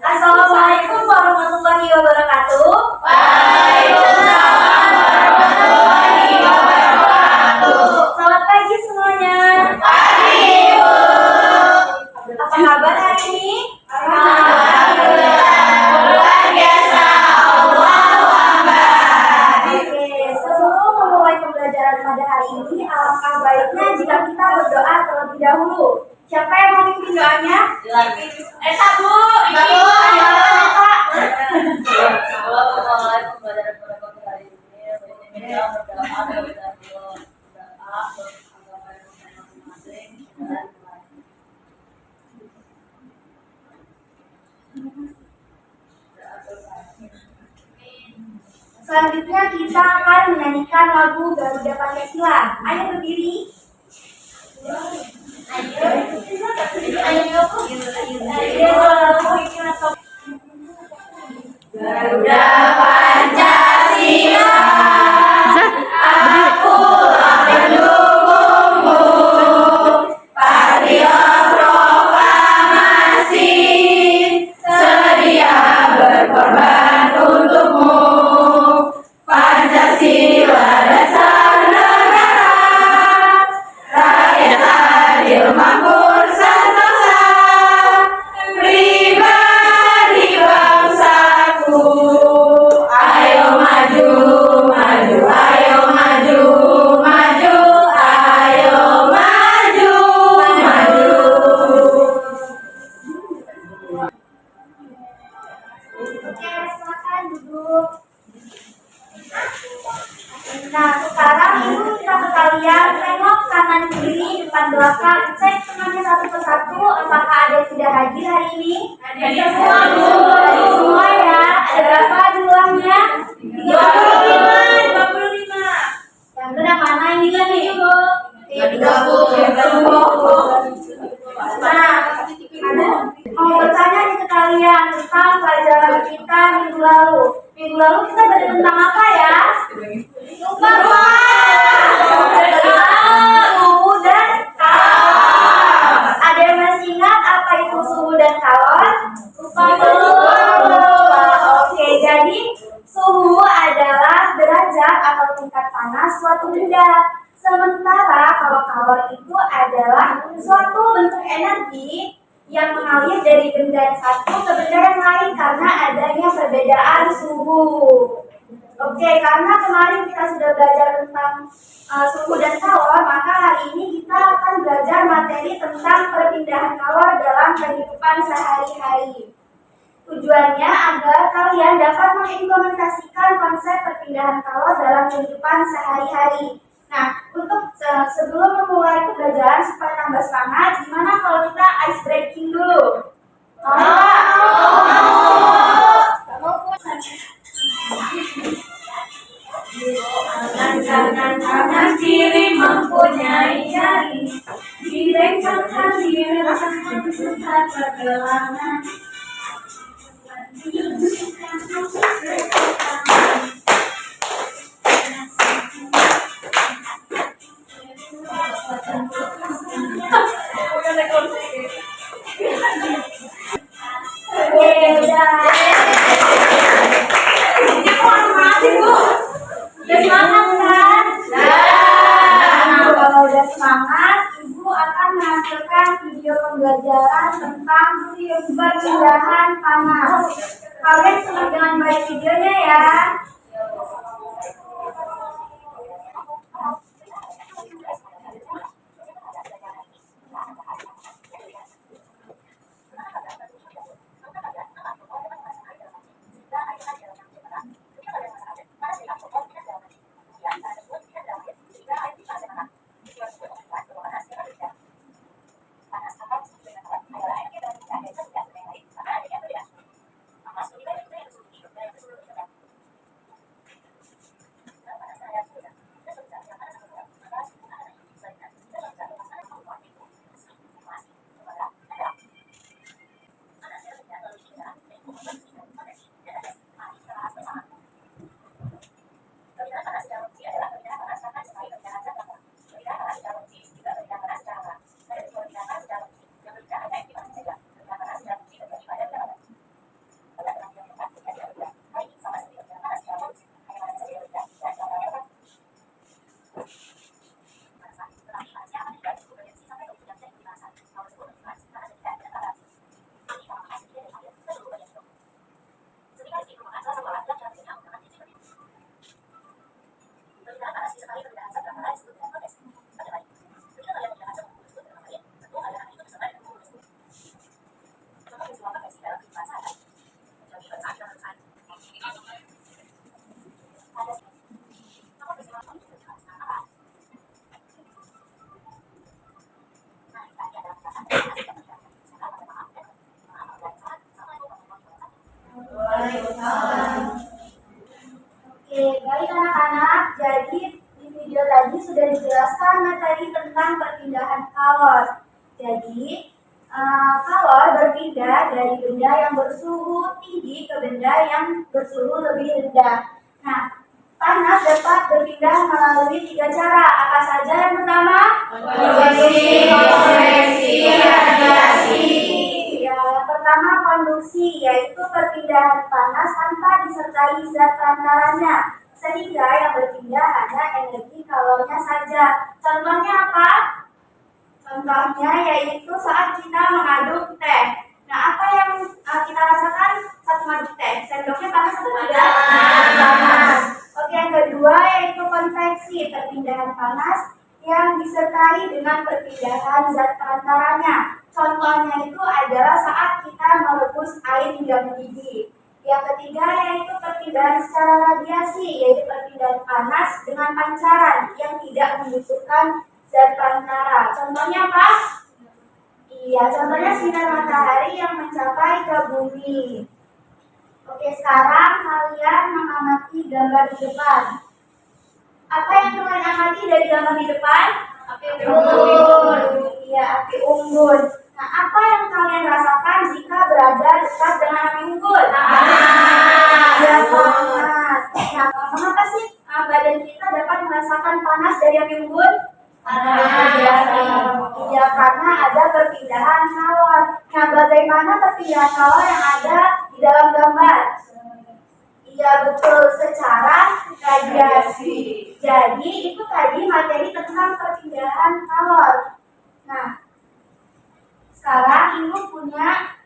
Assalamualaikum warahmatullahi wabarakatuh. Waalaikumsalam warahmatullahi wabarakatuh. Selamat pagi semuanya. Pagi, Ibu. Apa kabar hari ini? Alhamdulillah, luar biasa. Allahu Akbar. Oke, sebelum memulai pembelajaran pada hari ini, alangkah baiknya jika kita berdoa terlebih dahulu. Siapa yang mau pimpin doanya? Sabu. Ayo, Pak. Assalamualaikum warahmatullahi Selanjutnya kita akan menyanyikan lagu Garuda Pancasila. Ayo berdiri. Garuda Pancasila, akulah pendukungmu. Patriot proklamasi, sedia berkorban untukmu. Pancasila dasar negara, rakyat adil makmur sentosa, pribadi bangsaku. Ayo maju, maju, ayo maju, maju, ayo maju, maju. Oke, silakan duduk. Nah, sekarang ibu minta ke kalian tengok kanan kiri, depan belakang, cek temannya satu persatu apakah ada yang tidak hadir hari ini. Hadir semua, Bu. Hadir semua ya. Ada berapa jumlahnya? 25. Yang benar mana ini kan nih? Kedua, Bu. Nah, mau bertanya nih ke kalian tentang pelajaran kita minggu lalu. Minggu lalu kita belajar tentang apa ya? Lupa, suhu dan kalor. Ada yang masih ingat apa itu suhu dan kalor? Lupa. Oke, jadi suhu adalah derajat atau tingkat panas suatu benda. Sementara kalau kalor itu adalah suatu bentuk energi yang mengalir dari benda yang satu ke benda yang lain karena adanya perbedaan suhu. Oke, karena kemarin kita sudah belajar tentang suhu dan kalor, maka hari ini kita akan belajar materi tentang perpindahan kalor dalam kehidupan sehari-hari. Tujuannya agar kalian dapat mengimplementasikan konsep perpindahan kalor dalam kehidupan sehari-hari. Nah, untuk sebelum memulai pembelajaran supaya tambah semangat, gimana kalau kita ice breaking dulu? Tangan kiri mempunyai jari, dilengkapkan dirasakan tempat pergelangan. Oke, udah. Udah semangat kan? Nah, kalau udah semangat, Ibu akan menampilkan video pembelajaran tentang perpindahan panas. Kalian simak dengan baik videonya ya. Jadi di video tadi sudah dijelaskan materi tentang perpindahan kalor. Jadi kalor berpindah dari benda yang bersuhu tinggi ke benda yang bersuhu lebih rendah. Nah, panas dapat berpindah melalui 3 cara. Apa saja yang pertama? Konveksi, konveksi, radiasi. Ya, yang pertama konduksi, yaitu perpindahan panas tanpa disertai zat perantaranya, sehingga yang berpindah hanya energi kalornya saja. Contohnya apa? Contohnya yaitu saat kita mengaduk teh. Nah, apa yang kita rasakan saat mengaduk teh? Sendoknya panas atau tidak? Panas. Oke, yang kedua yaitu konveksi, perpindahan panas yang disertai dengan perpindahan zat perantaranya. Contohnya itu adalah saat kita merebus air hingga mendidih. Yang ketiga yaitu perpindahan secara radiasi, yaitu perpindahan panas dengan pancaran yang tidak membutuhkan zat perantara. Contohnya apa? Iya, contohnya sinar matahari yang mencapai ke bumi. Oke, sekarang kalian mengamati gambar di depan. Apa yang kalian amati dari gambar di depan? Api unggun. Iya, api unggun. Nah, apa yang kalian rasakan jika berada dekat dengan api unggun? Ya, panas. Nah, mengapa sih badan kita dapat merasakan panas dari api unggun? Ya, karena ada perpindahan kalor. Nah, bagaimana perpindahan kalor yang ada di dalam gambar? Iya, betul, secara radiasi. Jadi itu tadi materi tentang perpindahan kalor. Nah, sekarang Ibu punya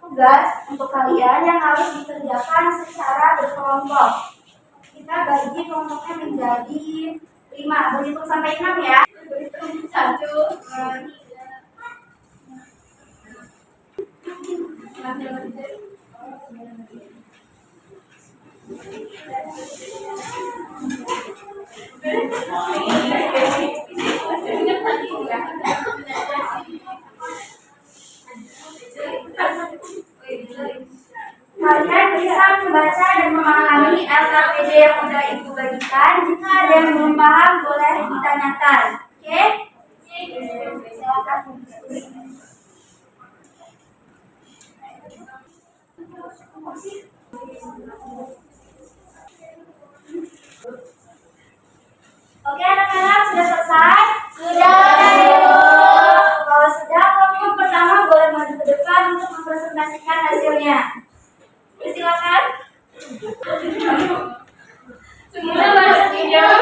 tugas untuk kalian yang harus dikerjakan secara berkelompok. Kita bagi kelompoknya menjadi 5. Berhitung sampai 6 ya. Berhitung 1, 2, 3. Kalian bisa membaca dan memahami LKPD yang sudah Ibu bagikan. Jika ada yang belum paham, boleh ditanyakan. Oke? Silakan. Oke, anak-anak, sudah selesai? Sudah. Kalau sudah, kelompok pertama boleh maju ke depan untuk mempresentasikan hasilnya. Silakan. Semua masuk hijau.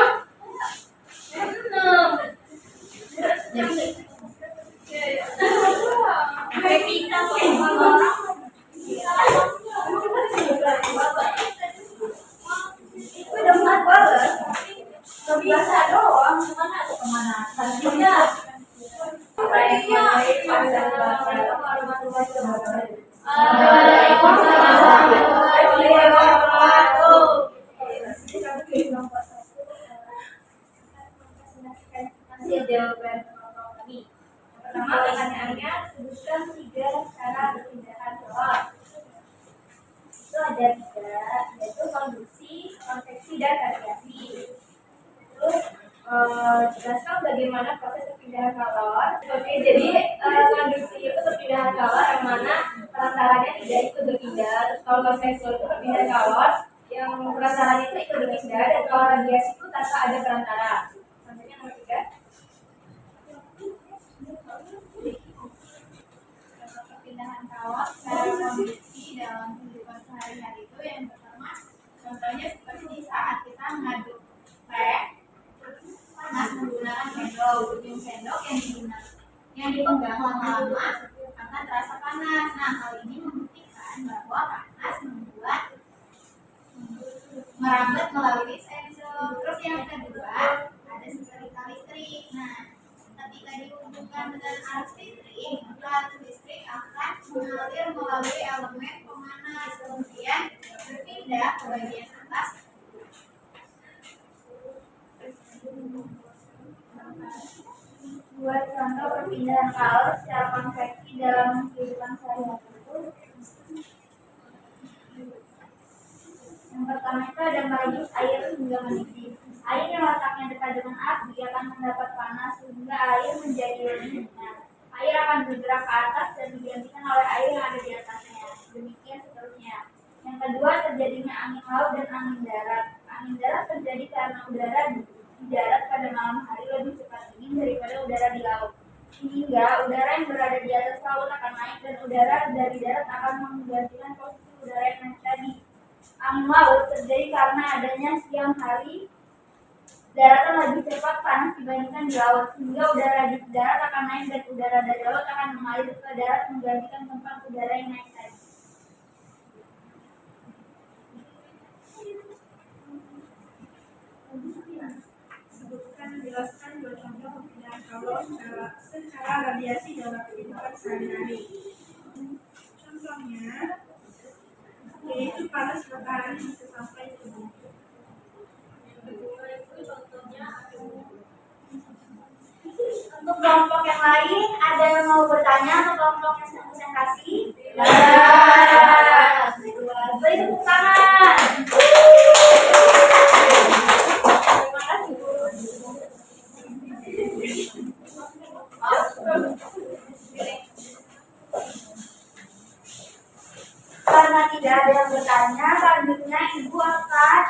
Itu udah muat banget. Kebiasa doang, kemana tuh pemanasan? Tidak. Hasil jawaban kami. Pertama, pertanyaannya sebutkan 3 cara perpindahan kalor. Itu ada 3, yaitu konduksi, konveksi, dan radiasi. Terus jelaskan bagaimana proses perpindahan kalor. Oke, jadi konduksi itu perpindahan kalor yang mana perantaranya tidak ikut berpindah. Terus kalau konveksi itu perpindahan kalor yang perantaranya itu ikut berpindah, dan kalau radiasi itu tanpa ada perantara. Contohnya nomor 3. Perpindahan kalor secara konduksi dalam kehidupan sehari-hari itu yang pertama, contohnya seperti saat kita mengaduk teh panas menggunakan ujung sendok yang dipegang lama-lama akan terasa panas. Nah, hal ini membuktikan bahwa panas membuat merambat melalui sensor. Terus yang kedua, ada secerita listrik. Nah, ketika dihubungkan dengan arus listrik, maka arus listrik akan mengalir melalui elemen pemanas, kemudian berpindah ke bagian atas. Buat contoh perpindahan kalor secara konveksi dalam kehidupan sehari-hari itu, yang pertama itu ada merebus air hingga mendidih. Air yang letaknya dekat dengan api akan mendapat panas sehingga air menjadi lebih ringan. Air akan bergerak ke atas dan digantikan oleh air yang ada di atasnya. Demikian seterusnya. Yang kedua, terjadinya angin laut dan angin darat. Angin darat terjadi karena udara di darat pada malam hari lebih cepat dingin daripada udara di laut. Sehingga udara yang berada di atas laut akan naik dan udara dari darat akan menggantikan posisi udara yang naik tadi. Angin laut terjadi karena adanya siang hari daratan lebih cepat panas dibandingkan di laut, sehingga udara di darat akan naik dan udara dari laut akan mengalir ke darat menggantikan tempat udara yang naik tadi. Sebutkan, jelaskan dua contoh perpindahan kalor secara radiasi dalam kehidupan sehari-hari. Contohnya, yaitu panas matahari bisa sampai ke bumi. Kedua itu contohnya Untuk kelompok yang lain, ada yang mau bertanya atau kelompok yang sedang presentasi? Ya. Beri tepuk tangan. Terima kasih, Bu. Karena tidak ada yang bertanya, selanjutnya Ibu akan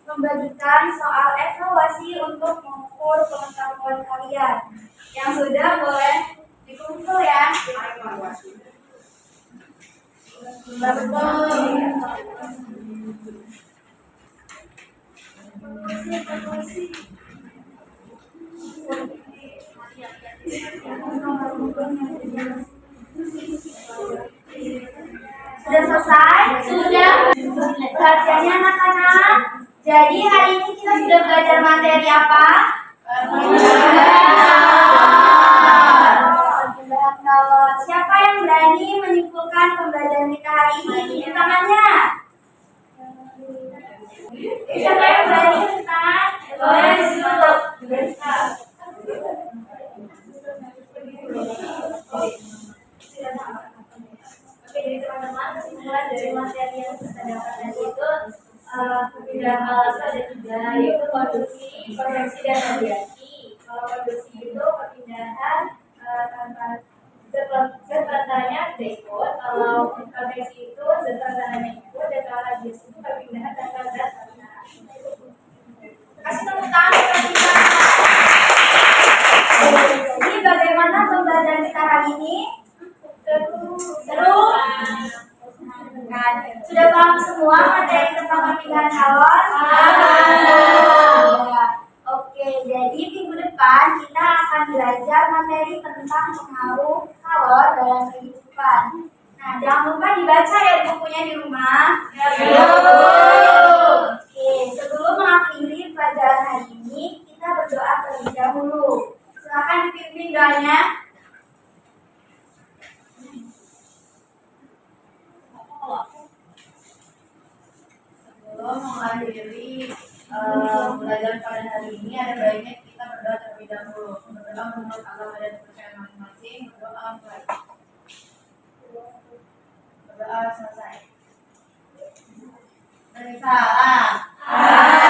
membagikan soal evaluasi untuk mengukur pengetahuan kalian. Yang sudah boleh dikumpul ya. Betul. Sudah selesai? Sudah. Perhatiannya anak-anak. Jadi hari ini kita sudah belajar materi apa? Pembagian kalor. Siapa yang berani menyimpulkan pembelajaran kita hari ini? Tunjuk tangannya. Siapa yang berani menentukan? Oke, jadi teman-teman, kesimpulan dari materi yang kita dapat tadi itu perpindahan kalor itu ada tiga, yaitu konduksi, konveksi, dan radiasi. Kalau konduksi itu perpindahan zat tandanya berikut. Kalau konveksi itu zat tandanya ikut, dan kalau radiasi itu perpindahan antar zat tanda. Kasih tepuk tangan buat kita. Jadi bagaimana pembelajaran kita hari ini? Seru? Nah, sudah paham semua materi tentang perpindahan kalor? Ya. Oke, jadi minggu depan kita akan belajar materi tentang pengaruh kalor dalam kehidupan. Nah, jangan lupa dibaca ya bukunya di rumah. Oke, sebelum mengakhiri pelajaran hari ini, kita berdoa terlebih dahulu. Silakan dipimpin doanya. Sebelum mengakhiri pelajaran pada hari ini, ada baiknya kita berdoa terlebih dahulu. Berdoa menurut agama dan kepercayaan masing-masing. Berdoa mulai. Berdoa selesai. Dari salam.